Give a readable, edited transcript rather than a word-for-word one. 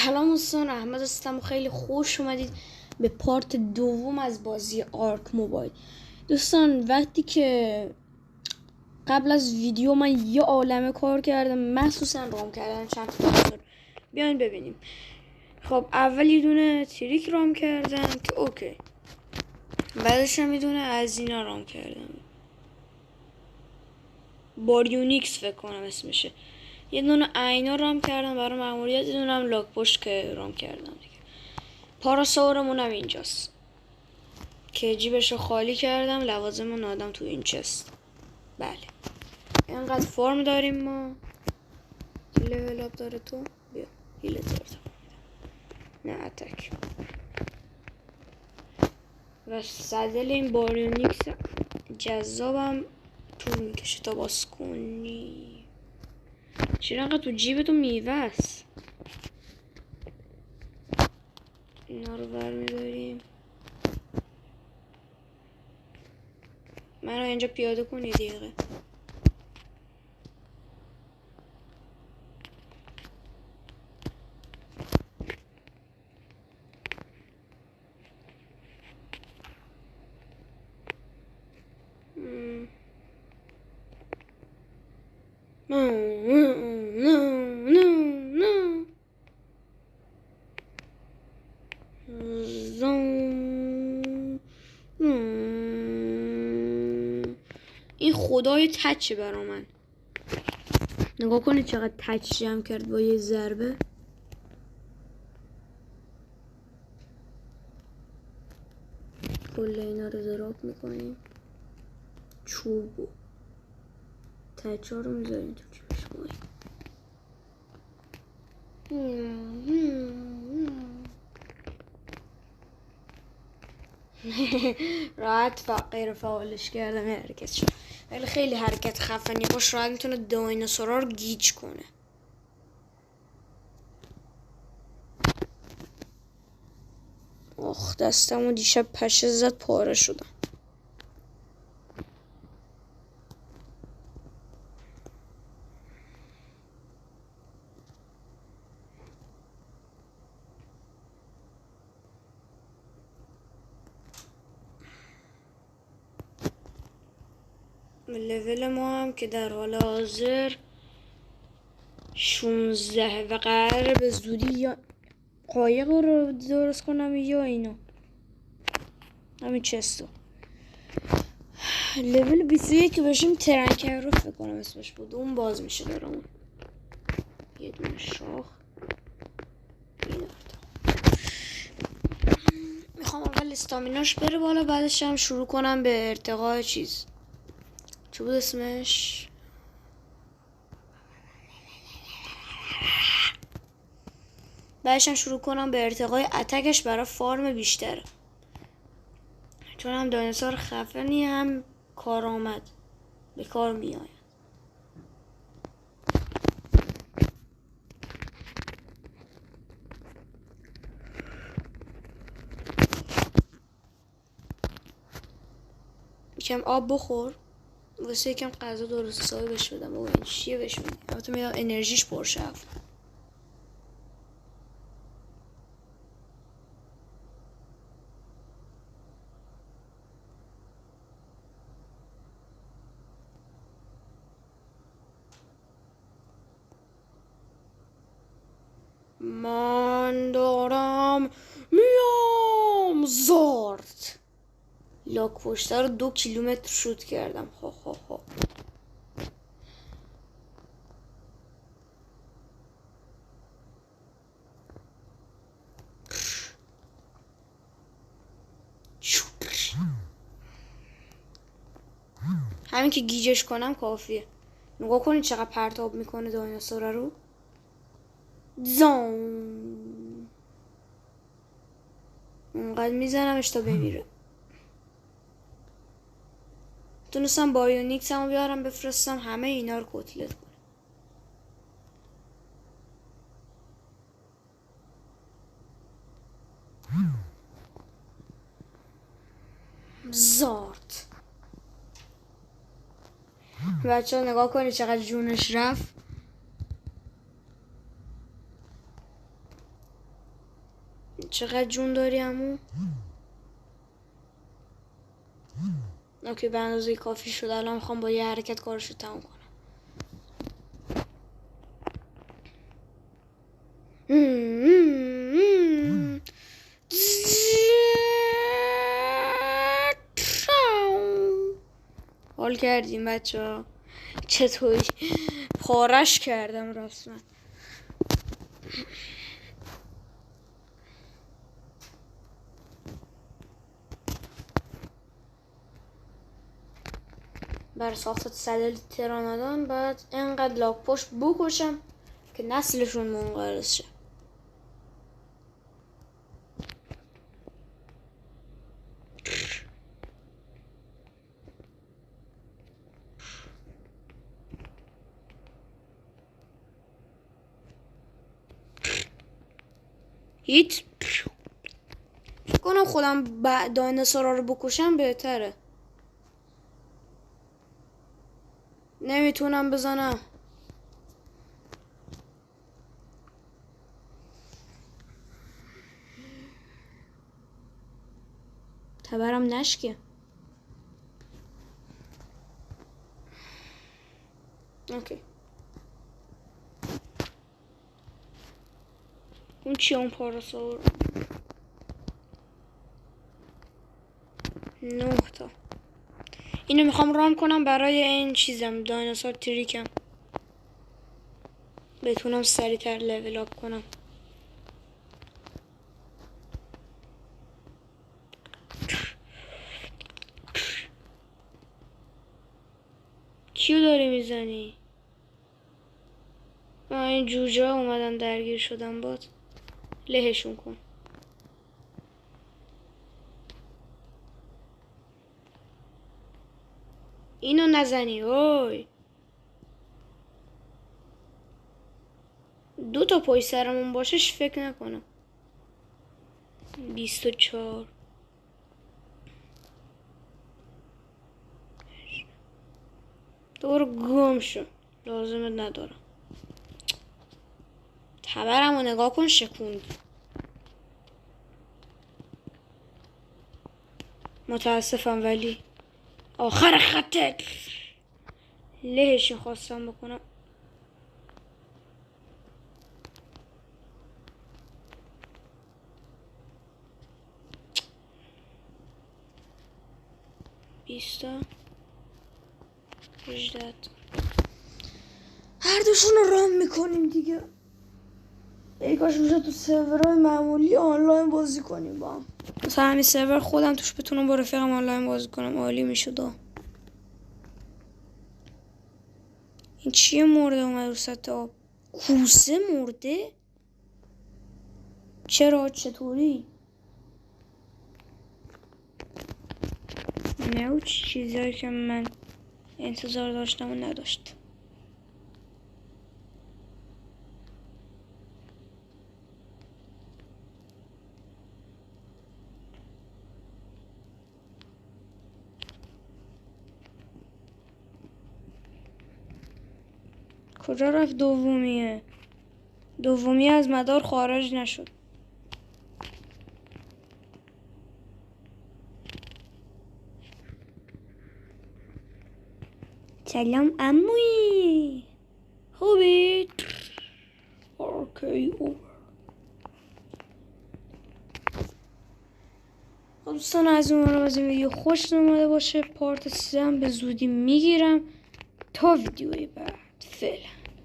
سلام دوستان، احمد هستم و خیلی خوش اومدید به پارت دوم از بازی آرک موبایل. دوستان وقتی که قبل از ویدیو من یه عالمه کار کردم، مخصوصا رام کردن چند تا دکتر. بیاین ببینیم. خب اول یه دونه تریک رام کردم که اوکی، بعدش هم یه دونه از اینا رام کردم، باریونیکس فکر کنم اسمشه. یه دونه اینا رام کردم برای ماموریت، یه دونه هم لاک پشت که رام کردم دیگه. پاراساورمون هم اینجاست که جیبشو خالی کردم، لوازمون آدم تو این چست. بله اینقدر فرم داریم ما. لول اپ داره تو بیا هیله داره نه اتک و صدل این باریونیکس جذابم طول میکشه تا باز کنی. چرا انقدر تو جیبتو میوه است؟ اینا رو برمیداریم. من رو اینجا پیاده کن یه دقیقه. این خدای تچه برا من. نگاه کنید چقدر تچ جمع کرد با یه ضربه. کل اینا رو دراپ میکنیم، چوب و تچ ها رو میذاریم تو جیبش. راحت غیر فعالش کردم حرکت شد، ولی خیلی حرکت خفنی باش. راحت میتونه دایناسورا رو گیج کنه. آخ دستمو دیشب پشه زد پاره شدم. لول ما هم که در حال حاضر 16 و قراره به زودی یا قایق رو درست کنم یا اینا همین چستو. لول 21 که باشیم ترنکر رو فکر کنم اسمش بود، اون باز میشه برامون. یه دونه شاخ میخوام اول استامیناش بره بالا، بعدش هم شروع کنم به ارتقای چیز چی بود اسمش، بعدش هم شروع کنم به ارتقای اتکش برای فارم بیشتره، چون هم دایناسور خفنی هم کارآمد به کار میآید. یکم آب بخور واسه یکم غذا درست حسابی بهش بدم. بابا این چیه بهش بدم؟ البته میدم انرژیش پرشه. من دارم میام زارت. لاک پشته رو 2 کیلومتر شوت کردم. ها ها ها. همین که گیجش کنم کافیه. نگاه کنید چقدر پرتاب میکنه دایناسور رو. زام اونقدر میزنمش تا بمیره. تونستم بایونیکس همو بیارم بفرستم همه اینا رو کتلت کنم. زارت بچه ها نگاه کنید چقدر جونش رفت. چقدر جون داری عمو؟ اوکی به اندازه کافی شد. الان میخوام با یه حرکت کارشو تموم کنم. حال کردیم بچه ها؟ چطوری؟ پارش کردم راست من. بر ساخت سلل ترانادان باید انقدر لاک پشت بکشم که نسلشون منقرض شه. هیت فکر کنم خودم دایناسورا رو بکشم بهتره. نمیتونم بزنم. تبرم نشکه. اوکی اون چیه اون پاراسور؟ 9 تا. اینو میخوام ران کنم برای این چیزم دایناسور تریکم بتونم سریعتر لول اپ کنم. کیو داری میزنی؟ این جوجه ها اومدن درگیر شدن باد. لهشون کن. اینو نزنی. اوی 2 تا پای سرمون باشش فکر نکنم. 24 دور گم شو. لازمت ندارم. تبرمو نگاه کن شکوند. متاسفم ولی آخر خطت. لهش خواستم بکنم. بیستا 18 هر دوشون رو رام میکنیم دیگه. ای کاش میشه تو سرورهای معمولی آنلاین بازی کنیم با هم. مثلا همین سرور خودم توش بتونم با رفیقم آنلاین بازی کنم. عالی میشد. این چیه مرده اومد رو سطح آب؟ کوسه مرده؟ چرا؟ چطوری؟ نه چیزایی که من انتظار داشتم و نداشت. کجا رفت دومیه؟ دومی از مدار خارج نشد. سلام عمویی خوبی؟ اوکی اوور. دوستان از اون از این ویدیو خوش اومده باشه. پارت 3 هم به زودی میگیرم. تا ویدیوی بعد فعلا.